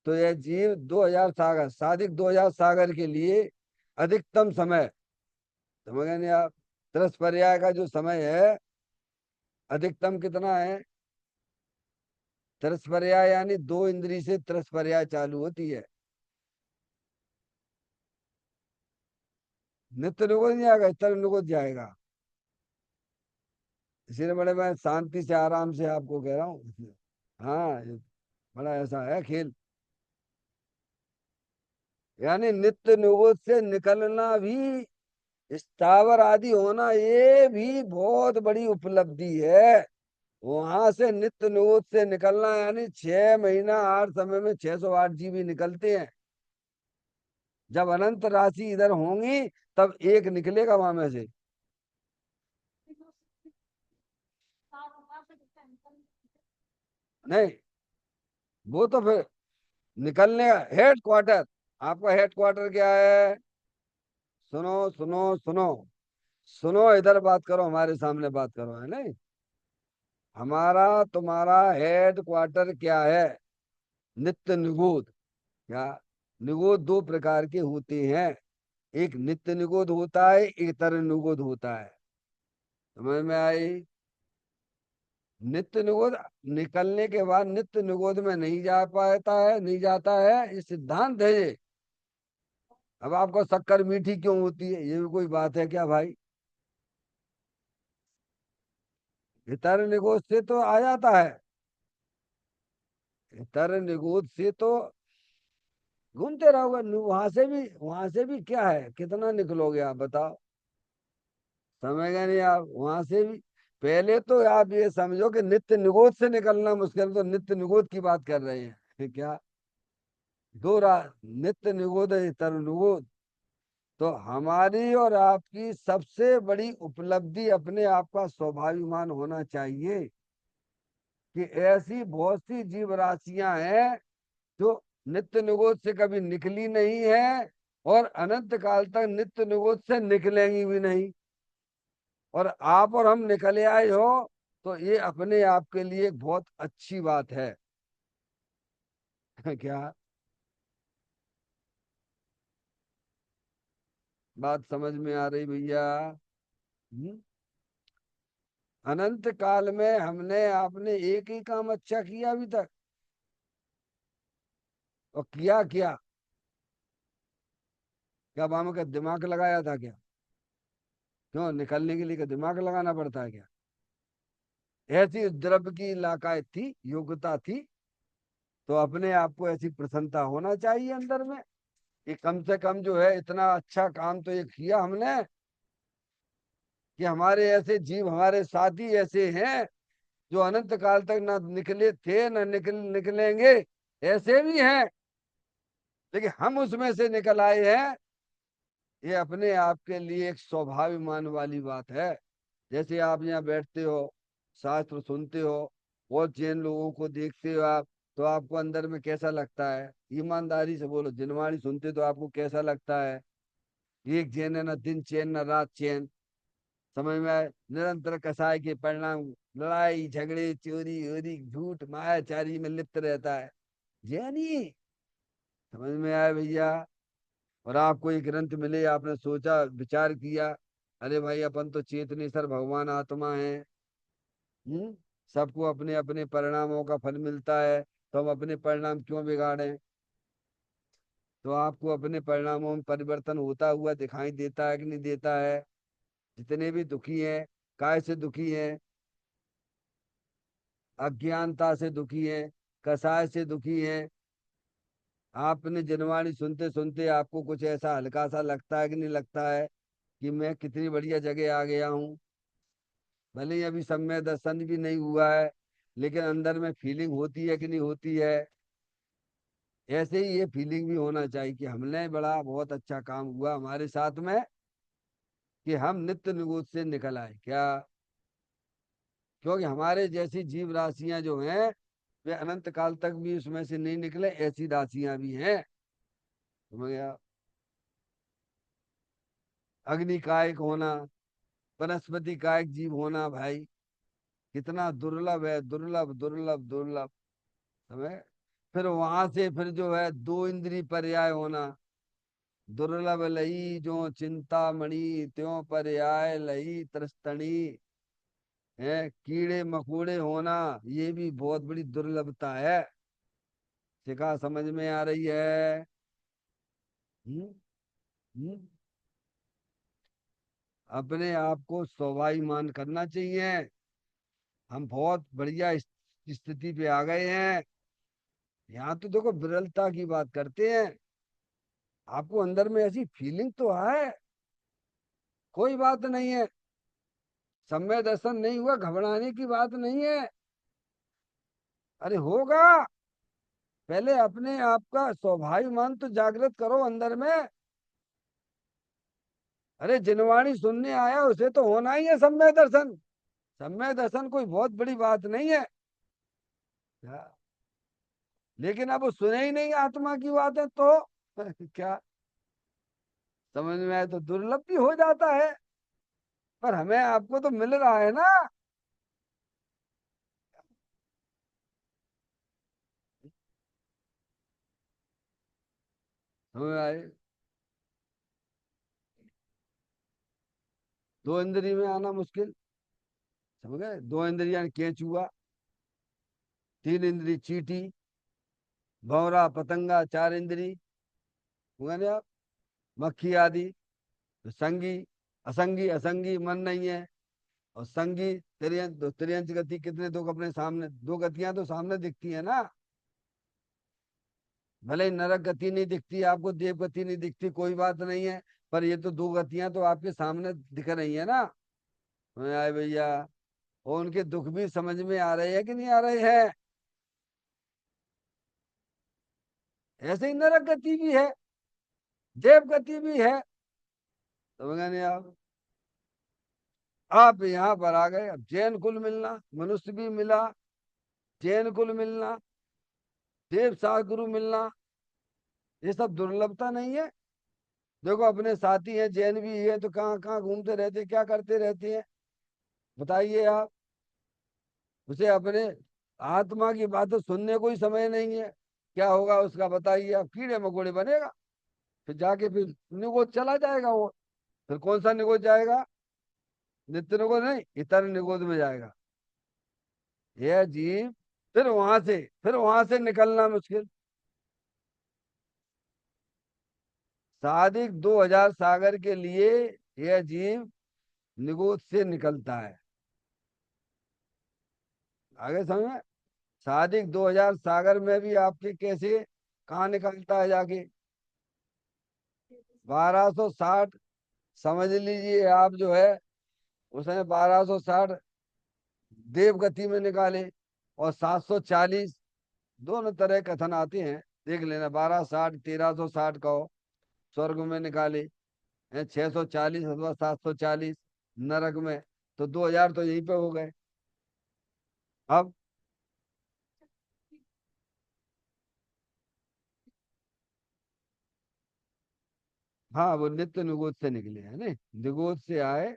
तो यह जीव 2000 सागर, साधिक 2000 सागर के लिए अधिकतम समय, समझ गए नहीं आप? 30 पर्याय का जो समय है, अधिकतम कितना है? 30 पर्याय, यानी 2 इंद्री से 30 पर्याय चालू होती है। नित्य निगोद नहीं जाएगा, इतर निगोद जाएगा। इसीलिए बड़े मैं शांति से आराम से आपको कह रहा हूँ। हाँ, ये बड़ा ऐसा है खेल। यानी नित्य निगोद से निकलना भी, स्थावर आदि होना, ये भी बहुत बड़ी उपलब्धि है। वहां से नित्य निगोद से निकलना, यानी 6 महीना 8 समय में 608 जीबी निकलते हैं। जब अनंत राशि इधर होंगी तब एक निकलेगा वहां में से। नहीं, वो तो फिर निकलने का हेड क्वार्टर, आपका हेड क्वार्टर क्या है? सुनो सुनो सुनो, सुनो, इधर बात करो, हमारे सामने बात करो, है नहीं। हमारा तुम्हारा हेड क्वार्टर क्या है? नित्य निगूढ़। क्या? निगूढ़ दो प्रकार के होते हैं। एक नित्य निगूढ़ होता है, एक तरह निगूढ़ होता है। समझ में आई? नित्य निगोद निकलने के बाद नित्य निगोद में नहीं जा पाता है, नहीं जाता है, ये सिद्धांत है ये। अब आपको शक्कर मीठी क्यों होती है, ये भी कोई बात है क्या भाई? इतर निगोद से तो आ जाता है। इतर निगोद से तो घूमते रहोगे, वहां से भी क्या है, कितना निकलोगे आप बताओ? समझ गए नहीं आप? वहां से भी पहले तो आप ये समझो कि नित्य निगोद से निकलना मुश्किल, तो नित्य निगोद की बात कर रहे हैं क्या? दो नित्य निगोद है, इतर निगोद। तो हमारी और आपकी सबसे बड़ी उपलब्धि अपने आप का स्वाभिमान होना चाहिए कि ऐसी बहुत सी जीव राशियां हैं जो नित्य निगोद से कभी निकली नहीं है, और अनंत काल तक नित्य निगोद से निकलेंगी भी नहीं। और आप और हम निकले आए हो, तो ये अपने आप के लिए एक बहुत अच्छी बात है। क्या बात समझ में आ रही भैया? हम्म? अनंत काल में हमने आपने एक ही काम अच्छा किया अभी तक। और किया क्या? क्या बाबा का दिमाग लगाया था क्या? क्यों निकलने के लिए का दिमाग लगाना पड़ता है क्या? ऐसी द्रव्य की लाकायत थी, योग्यता थी, तो अपने आप को ऐसी प्रसन्नता होना चाहिए अंदर में कि कम से कम जो है इतना अच्छा काम तो ये किया हमने कि हमारे ऐसे जीव, हमारे साथी ऐसे हैं जो अनंत काल तक ना निकले थे, ना निकलेंगे, ऐसे भी हैं, लेकिन हम उसमें से निकल आए हैं। ये अपने आप के लिए एक स्वाभिमान वाली बात है। जैसे आप यहाँ बैठते हो, शास्त्र सुनते हो, और जैन लोगों को देखते हो आप, तो आपको अंदर में कैसा लगता है? ईमानदारी से बोलो, जिनवाणी सुनते तो आपको कैसा लगता है? एक जैन है, ना दिन चैन ना रात चैन। समझ में आए? निरंतर कसाय के परिणाम, लड़ाई झगड़े चोरी वोरी झूठ मायाचारी में लिप्त रहता है। जैनी। समझ में आया भैया? और आपको एक ग्रंथ मिले, आपने सोचा विचार किया, अरे भाई अपन तो चेतनेश्वर भगवान आत्मा है। हम्म। सबको अपने अपने परिणामों का फल मिलता है, तो हम अपने परिणाम क्यों बिगाड़ें? तो आपको अपने परिणामों में परिवर्तन होता हुआ दिखाई देता है कि नहीं देता है? जितने भी दुखी हैं, काय से दुखी हैं? अज्ञानता से दुखी हैं, कसाय से दुखी हैं। आपने जनवाणी सुनते सुनते आपको कुछ ऐसा हल्का सा लगता है कि नहीं लगता है कि मैं कितनी बढ़िया जगह आ गया हूँ? भले ही अभी सम्यक दर्शन भी नहीं हुआ है, लेकिन अंदर में फीलिंग होती है कि नहीं होती है? ऐसे ही ये फीलिंग भी होना चाहिए कि हमने बड़ा बहुत अच्छा काम हुआ हमारे साथ में, कि हम नित्य निगोद से निकल आए क्या? क्योंकि हमारे जैसी जीव राशियां जो हैं, वे अनंत काल तक भी उसमें से नहीं निकले, ऐसी राशियां भी हैं। समझ गया? अग्नि कायक होना, वनस्पति कायक जीव होना, भाई कितना दुर्लभ है, दुर्लभ दुर्लभ दुर्लभ। समझ? फिर वहां से फिर जो है दो इंद्री पर्याय होना, दुर्लभ लई जो चिंता मणि, त्यों पर्याय लई त्रस्तनी है। कीड़े मकोड़े होना, ये भी बहुत बड़ी दुर्लभता है। शिखा समझ में आ रही है? हम्म। हम्म। अपने आप को स्वाभिमान करना चाहिए। हम बहुत बढ़िया स्थिति पे आ गए हैं। यहाँ तो देखो विरलता की बात करते हैं, आपको अंदर में ऐसी फीलिंग तो है, कोई बात नहीं है। समय दर्शन नहीं हुआ, घबराने की बात नहीं है। अरे होगा। पहले अपने आप का स्वाभिमान तो जागृत करो अंदर में। अरे जिनवाणी सुनने आया उसे तो होना ही है सम्यक दर्शन। सम्यक दर्शन कोई बहुत बड़ी बात नहीं है। क्या? लेकिन अब वो सुने ही नहीं आत्मा की बात है तो क्या? समझ में आए तो दुर्लभ भी हो जाता है। पर हमें आपको तो मिल रहा है ना। हमें आए, दो इंद्री में आना मुश्किल। समझ गए, दो इंद्रियां केंचुआ, तीन इंद्री चींटी, भंवरा पतंगा, चार इंद्री हुआ ना आप, मक्खी आदि। तो संगी, असंगी, असंगी मन नहीं है। और संगी तिर्यंत, तो तिर्यंत गति कितने, दो अपने सामने, दो गतियां तो सामने दिखती है ना। भले ही नरक गति नहीं दिखती आपको, देव गति नहीं दिखती, कोई बात नहीं है। पर ये तो दो गतियां तो आपके सामने दिख रही है ना। आए भैया, और उनके दुख भी समझ में आ रहे हैं कि नहीं आ रहे हैं। ऐसे ही नरक गति भी है, देव गति भी है। समझ गए नहीं आप यहाँ पर आ गए। अब जैन कुल मिलना, मनुष्य भी मिला, जैन कुल मिलना, देव सार गुरु मिलना, ये सब दुर्लभता नहीं है। देखो अपने साथी हैं, जैन भी है, तो कहाँ कहाँ घूमते रहते, क्या करते रहते हैं, बताइए आप। उसे अपने आत्मा की बातें सुनने को ही समय नहीं है। क्या होगा उसका बताइए आप, कीड़े मकोड़े बनेगा। फिर जाके फिर निगोद चला जाएगा वो। फिर कौन सा निगोद जाएगा, नित्य निगोद नहीं, इतर निगोद में जाएगा यह जीव। फिर वहां से निकलना मुश्किल। सादिक 2000 सागर के लिए यह जीव निगोद से निकलता है। आगे समझ में। सादिक 2000 सागर में भी आपके कैसे, कहाँ निकलता है जाके, 1260 समझ लीजिए आप जो है। उसने 1260 देव गति में निकाले, और 740, दोनों तरह कथन आते हैं, देख लेना। 1260, 1360 का हो, स्वर्ग में निकाले हैं, 640 अथवा 740 नरक में। तो 2000 तो यहीं पे हो गए। अब हाँ, वो नित्य निगोद से निकले हैं, नहीं निगोद से आए।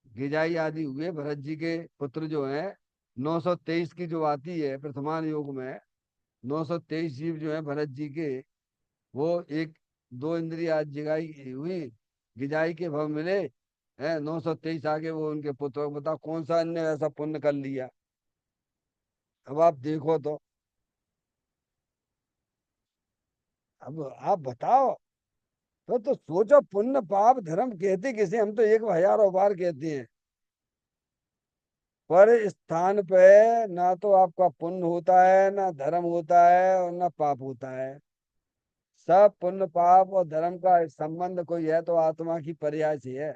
गिजाई आदि हुए भरत जी के पुत्र जो हैं। 923 की जो आती है प्रथमान योग में, 923 जीव जो है भरत जी के, वो एक दो इंद्रिया जिगाई हुई, गिजाई के भव मिले है। 923 आगे वो उनके पुत्र, बताओ कौन सा अन्य ऐसा पुण्य कर लिया। अब आप देखो तो, अब आप बताओ। तो सोचो, पुण्य पाप धर्म कहते किसे, हम तो एक हजारों बार कहते हैं। पर इस स्थान पे ना तो आपका पुण्य होता है, ना धर्म होता है, और ना पाप होता है। सब पुण्य पाप और धर्म का संबंध कोई है तो आत्मा की पर्याय से है।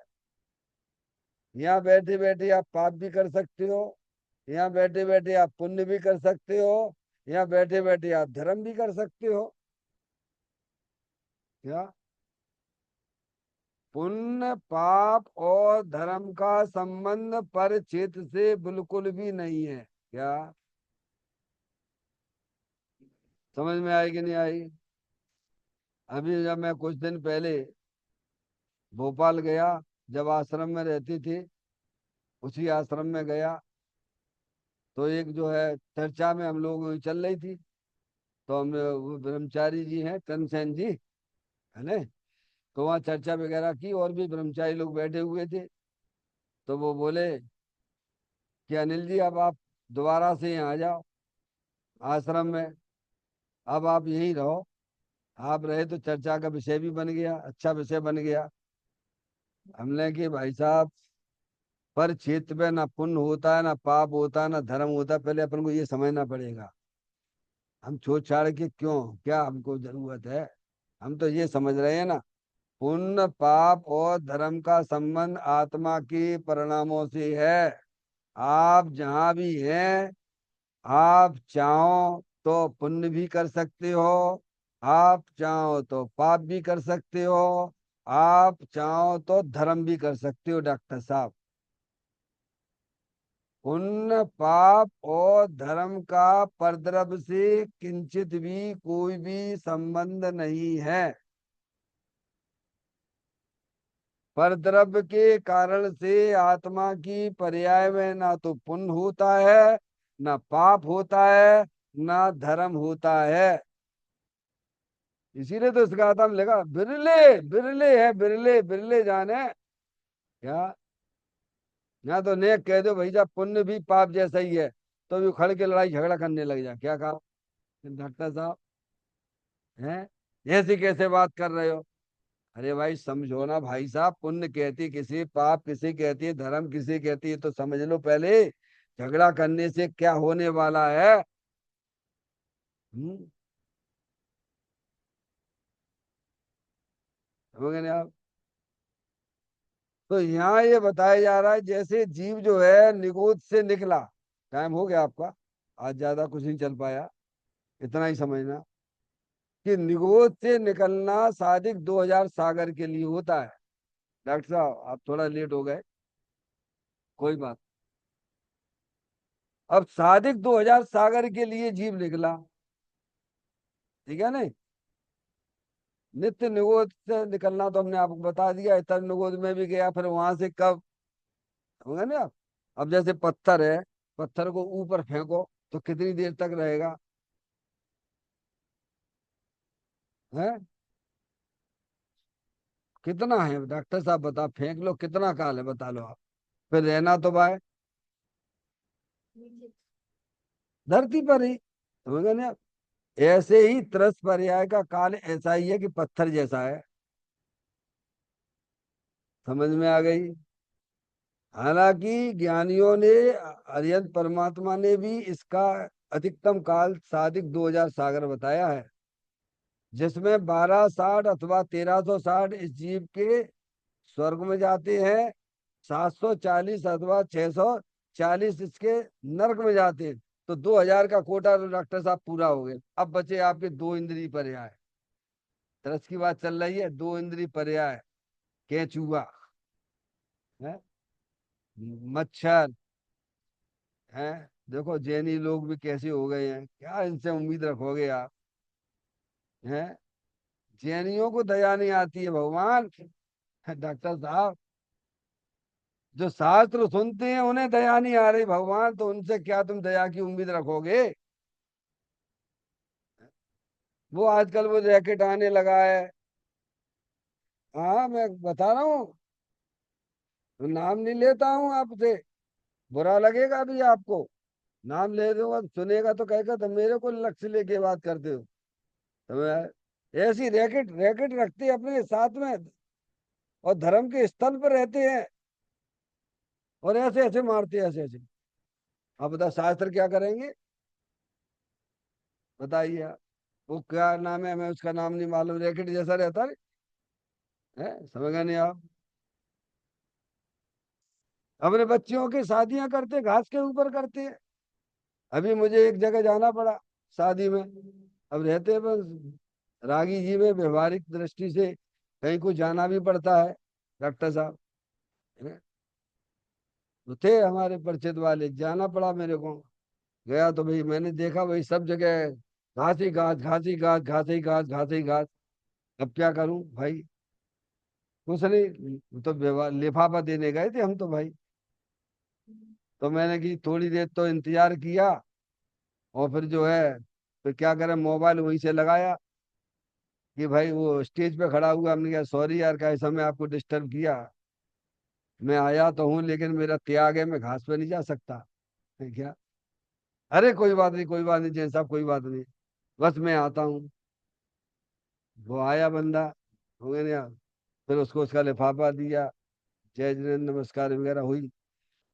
यहाँ बैठे बैठे आप पाप भी कर सकते हो, यहाँ बैठे बैठे आप पुण्य भी कर सकते हो, यहाँ बैठे बैठे आप धर्म भी कर सकते हो। क्या, पुण्य पाप और धर्म का संबंध पर क्षेत्र से बिल्कुल भी नहीं है। क्या समझ में आई कि नहीं आई। अभी जब मैं कुछ दिन पहले भोपाल गया, जब आश्रम में रहती थी, उसी आश्रम में गया, तो एक जो है चर्चा में हम लोग की चल रही थी। तो हम वो ब्रह्मचारी जी हैं, कर्मसेन जी, है ना। तो वहाँ चर्चा वगैरह की, और भी ब्रह्मचारी लोग बैठे हुए थे। तो वो बोले कि अनिल जी, अब आप दोबारा से यहाँ आ जाओ आश्रम में, अब आप यहीं रहो। आप रहे तो चर्चा का विषय भी बन गया, अच्छा विषय बन गया। हमने कि भाई साहब, पर क्षेत्र में ना पुण्य होता है, ना पाप होता है, ना धर्म होता है, पहले अपन को ये समझना पड़ेगा। हम छोड़ छाड़ के क्यों, क्या हमको जरूरत है। हम तो ये समझ रहे हैं ना, पुण्य पाप और धर्म का संबंध आत्मा के परिणामों से है। आप जहां भी हैं, आप चाहो तो पुण्य भी कर सकते हो, आप चाहो तो पाप भी कर सकते हो, आप चाहो तो धर्म भी कर सकते हो डॉक्टर साहब। पुण्य पाप और धर्म का परद्रव्य से किंचित भी कोई भी संबंध नहीं है। पर द्रव्य के कारण से आत्मा की पर्याय में ना तो पुण्य होता है, ना पाप होता है, ना धर्म होता है। इसीलिए तो इसका आता में लगा, बिरले बिरले है, बिरले बिरले जाने क्या। यहाँ तो नेक कह दो भैया, पुण्य भी पाप जैसा ही है, तो भी खड़ के लड़ाई झगड़ा करने लग जा। क्या कहा डॉक्टर साहब, हैं ऐसी कैसे बात कर रहे हो? अरे भाई समझो ना भाई साहब, पुण्य कहती किसी, पाप किसी कहती है, धर्म किसी कहती है, तो समझ लो पहले झगड़ा करने से क्या होने वाला है। हम्म, समझ गए ना आप? तो यहाँ ये बताया जा रहा है, जैसे जीव जो है निगोद से निकला। टाइम हो गया आपका, आज ज्यादा कुछ नहीं चल पाया, इतना ही समझना कि निगोद से निकलना सादिक 2000 सागर के लिए होता है। डॉक्टर साहब आप थोड़ा लेट हो गए, कोई बात। अब सादिक 2000 सागर के लिए जीव निकला, ठीक है नहीं। नित्य निगोद से निकलना तो हमने आपको बता दिया, इतर निगोद में भी गया, फिर वहां से कब होगा ना। अब जैसे पत्थर है, पत्थर को ऊपर फेंको तो कितनी देर तक रहेगा? है कितना है डॉक्टर साहब, बता, फेंक लो कितना काल है, बता लो आप। फिर रहना तो भाई धरती पर ही, समझ गए ना आप? ऐसे ही त्रस पर्याय का काल ऐसा ही है कि पत्थर जैसा है। समझ में आ गई? हालांकि ज्ञानियों ने, अरिहंत परमात्मा ने भी इसका अधिकतम काल सादिक 2000 सागर बताया है, जिसमें 1260 अथवा 1360 इस जीव के स्वर्ग में जाते हैं, 740 अथवा 640 इसके नरक में जाते हैं। तो 2000 का कोटा तो डॉक्टर साहब पूरा हो गया। अब बचे आपके दो इंद्रिय पर्याय। तरस की बात चल रही है, दो इंद्रिय पर्याय, केंचुआ है, मच्छर है। देखो जैनी लोग भी कैसे हो गए हैं, क्या इनसे उम्मीद रखोगे आप? हैं, जैनियों को दया नहीं आती है भगवान। डॉक्टर साहब, जो शास्त्र सुनते हैं उन्हें दया नहीं आ रही भगवान, तो उनसे क्या तुम दया की उम्मीद रखोगे? वो आजकल वो रैकेट आने लगा है। हाँ मैं बता रहा हूँ, नाम नहीं लेता हूँ आपसे, बुरा लगेगा भी आपको। नाम ले दूंगा सुनेगा तो कहेगा तो मेरे को लक्ष्य लेके बात करते हो। तो ऐसी रैकेट रैकेट रखते हैं अपने साथ में, और धर्म के स्थल पर रहते हैं, और ऐसे ऐसे मारते हैं, ऐसे ऐसे। अब बता शास्त्र क्या करेंगे, बताइए आप। वो क्या नाम है, हमें उसका नाम नहीं मालूम, रैकेट जैसा रहता है, समझ गए नहीं आप? अपने बच्चियों की शादियां करते घास के ऊपर करते हैं। अभी मुझे एक जगह जाना पड़ा शादी में। अब रहते बस रागी जी में, व्यवहारिक दृष्टि से कहीं को जाना भी पड़ता है डॉक्टर साहब, है? तो थे हमारे परिचित वाले, जाना पड़ा मेरे को। गया तो भाई मैंने देखा भाई सब जगह घास ही घास, घास ही घास, घास ही घास, घास ही घास। अब क्या करूं भाई? कुछ नहीं, तो व्यवहार लिफाफा देने गए थे हम तो भाई। तो मैंने की थोड़ी देर तो इंतजार किया, और फिर जो है, फिर क्या करें, मोबाइल वहीं से लगाया कि भाई वो स्टेज पे खड़ा हुआ। हमने कहा सॉरी यार, का समय आपको डिस्टर्ब किया, मैं आया तो हूँ लेकिन मेरा त्याग है, मैं घास पे नहीं जा सकता, है क्या? अरे कोई बात नहीं, कोई बात नहीं जैन साहब, कोई बात नहीं, बस मैं आता हूँ। वो आया बंदा, हो गया ना। फिर उसको उसका लिफाफा दिया, जय जिनेन्द्र नमस्कार वगैरह हुई।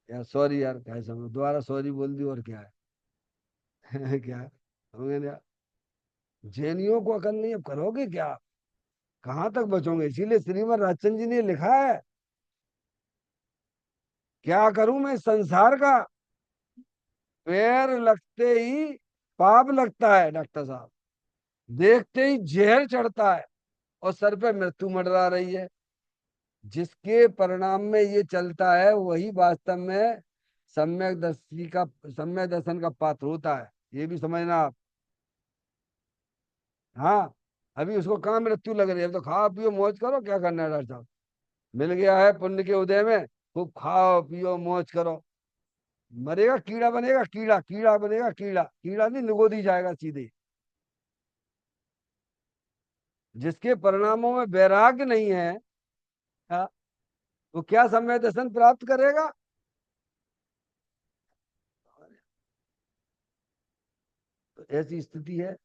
यार सॉरी यार, क्या समझ, दोबारा सॉरी बोल दी, और क्या है? क्या हो गया ना। जैनियों को अकल नहीं, अब करोगे क्या? कहाँ तक बचोगे? इसीलिए श्रीमद राजचंद्र जी ने लिखा है, क्या करूं मैं इस संसार का, पैर लगते ही पाप लगता है डॉक्टर साहब, देखते ही जहर चढ़ता है, और सर पे मृत्यु मंडरा रही है। जिसके परिणाम में ये चलता है वही वास्तव में सम्यक दर्शन का पात्र होता है, ये भी समझना आप। हाँ, अभी उसको कहाँ मृत्यु लग रही है, अब तो खाओ पियो मौज करो, क्या करना है डॉक्टर साहब? मिल गया है पुण्य के उदय में, खूब खाओ पियो मौज करो। मरेगा कीड़ा बनेगा, कीड़ा कीड़ा बनेगा, कीड़ा कीड़ा नहीं निगोदी जाएगा सीधे। जिसके परिणामों में वैराग्य नहीं है, हाँ, वो क्या सम्यक दर्शन प्राप्त करेगा। तो ऐसी स्थिति है।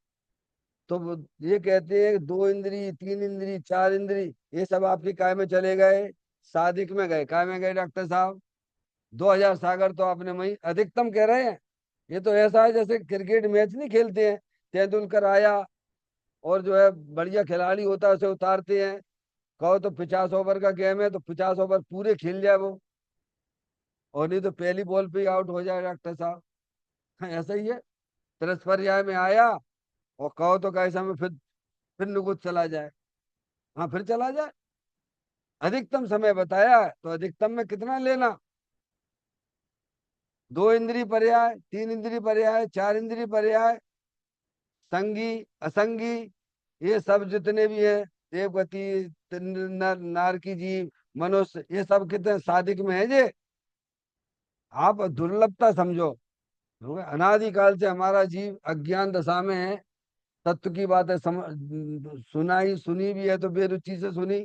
तो वो ये कहते हैं कि दो इंद्री, तीन इंद्री, चार इंद्री, ये सब आपके काय में चले गए, सादिक में गए, काय में गए डॉक्टर साहब। 2000 सागर तो आपने वही अधिकतम कह रहे हैं। ये तो ऐसा है जैसे क्रिकेट मैच नहीं खेलते हैं, तेंदुलकर आया और जो है बढ़िया खिलाड़ी होता है उसे उतारते हैं। कहो तो 50 ओवर का गेम है तो 50 ओवर पूरे खेल जाए वो, और नहीं तो पहली बॉल पे ही आउट हो जाए डॉक्टर साहब। हाँ, ऐसा ही है। तिरस्पर्याय में आया और कहो तो कैसा में फिर नुकुत चला जाए। हाँ फिर चला जाए। अधिकतम समय बताया है तो अधिकतम में कितना लेना। दो इंद्री पर्याय, तीन इंद्री पर्याय, चार इंद्री पर्याय, संगी, असंगी, ये सब जितने भी है, देवगति, नर नार की जीव, मनुष्य, ये सब कितने सादिक में है जे। आप दुर्लभता समझो। क्योंकि अनादिकाल से हमारा जीव अज्ञान दशा में है। तत्व की बात है, सुनाई सुनी भी है तो बेरुचि से सुनी।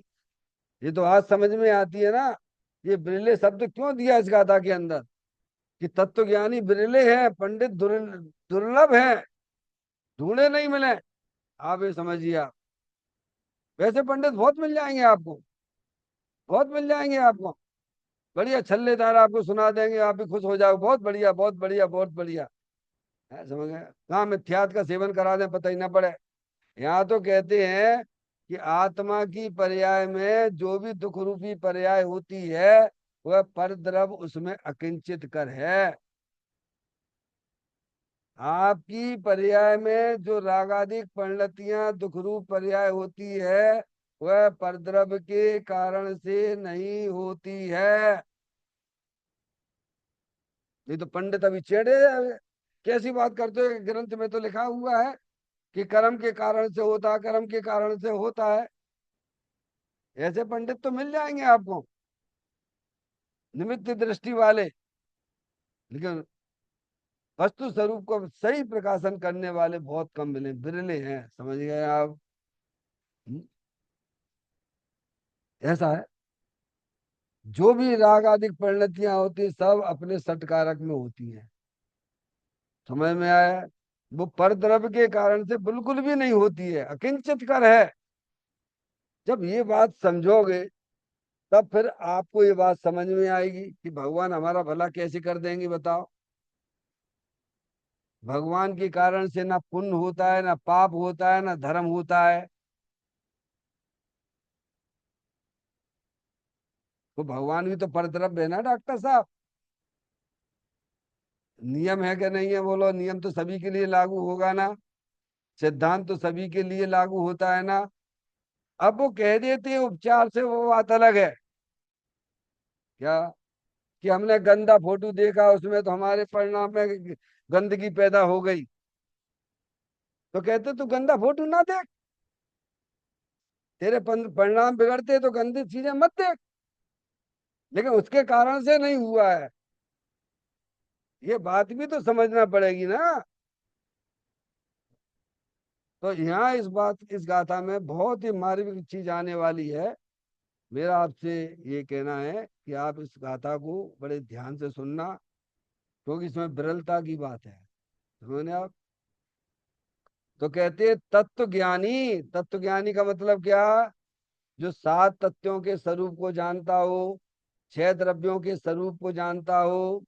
ये तो आज समझ में आती है ना। ये बिरले शब्द क्यों दिया इस गाथा के अंदर, कि तत्व ज्ञानी बिरले हैं, पंडित दुर्लभ हैं, ढूंढे नहीं मिले। आप ये समझिए आप। वैसे पंडित बहुत मिल जाएंगे आपको, बहुत मिल जाएंगे आपको। बढ़िया छल्लेदार आपको सुना देंगे, आप भी खुश हो जाओ, बहुत बढ़िया बहुत बढ़िया बहुत बढ़िया। है, समझ गए कहाँ मिथ्यात का सेवन करा दें पता ही ना पड़े। यहाँ तो कहते हैं कि आत्मा की पर्याय में जो भी दुख रूपी पर्याय होती है, वह परद्रव उसमें अकिंचित कर है। आपकी पर्याय में जो रागादिक परिणतियां दुख रूप पर्याय होती है, वह परद्रव के कारण से नहीं होती है। नहीं तो पंडित अभी चेड़े कैसी बात करते हो, ग्रंथ में तो लिखा हुआ है कि कर्म के कारण से होता है, कर्म के कारण से होता है। ऐसे पंडित तो मिल जाएंगे आपको, निमित्त दृष्टि वाले। लेकिन वस्तु स्वरूप को सही प्रकाशन करने वाले बहुत कम मिले, बिरले हैं, समझ गए आप। हम्म, ऐसा है। जो भी राग आदि परिणतियां होती है सब अपने सटकारक में होती हैं। समझ में आया। वो परद्रव्य के कारण से बिल्कुल भी नहीं होती है, अकिंचित कर है। जब ये बात समझोगे तब फिर आपको ये बात समझ में आएगी कि भगवान हमारा भला कैसे कर देंगे बताओ। भगवान के कारण से ना पुण्य होता है, ना पाप होता है, ना धर्म होता है। तो भगवान भी तो परद्रव्य है ना डॉक्टर साहब। नियम है कि नहीं है बोलो, नियम तो सभी के लिए लागू होगा ना, सिद्धांत तो सभी के लिए लागू होता है ना। अब वो कह देते हैं उपचार से, वो बात अलग है। क्या, कि हमने गंदा फोटो देखा उसमें तो हमारे परिणाम में गंदगी पैदा हो गई। तो कहते तू गंदा फोटो ना देख, तेरे परिणाम बिगड़ते तो गंदी चीजें मत देख। लेकिन उसके कारण से नहीं हुआ है, ये बात भी तो समझना पड़ेगी ना। तो यहाँ इस गाथा में बहुत ही मार्मिक चीज आने वाली है। मेरा आपसे ये कहना है कि आप इस गाथा को बड़े ध्यान से सुनना, क्योंकि इसमें विरलता की बात है। समझने आप। तो कहते हैं तत्व ज्ञानी, तत्व ज्ञानी का मतलब क्या, जो सात तत्वों के स्वरूप को जानता हो, छह द्रव्यों के स्वरूप को जानता हो,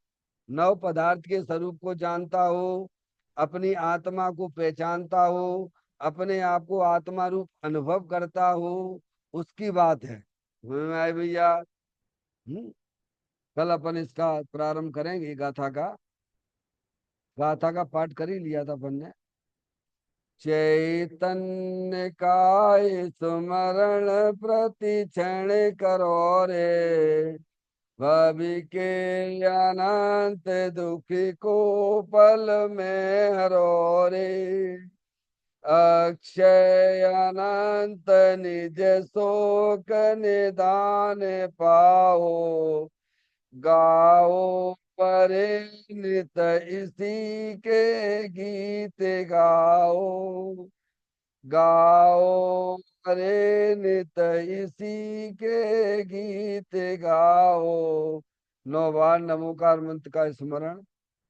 नौ पदार्थ के स्वरूप को जानता हो, अपनी आत्मा को पहचानता हो, अपने आप को आत्मा रूप अनुभव करता हो, उसकी बात है। समझ में आए भैया। कल अपन इसका प्रारंभ करेंगे गाथा का। गाथा का पाठ कर ही लिया था अपन ने। चैतन्य काय सुमरण प्रति क्षण करो रे, भाभी के अनंत दुखी को पल में हरो रे। अक्षय अनंत निज शोक निदान पाओ, गाओ परे नित इसी के गीत गाओ, गाओ परे नित इसी के गीत गाओ। 9 बार नमोकार मंत्र का स्मरण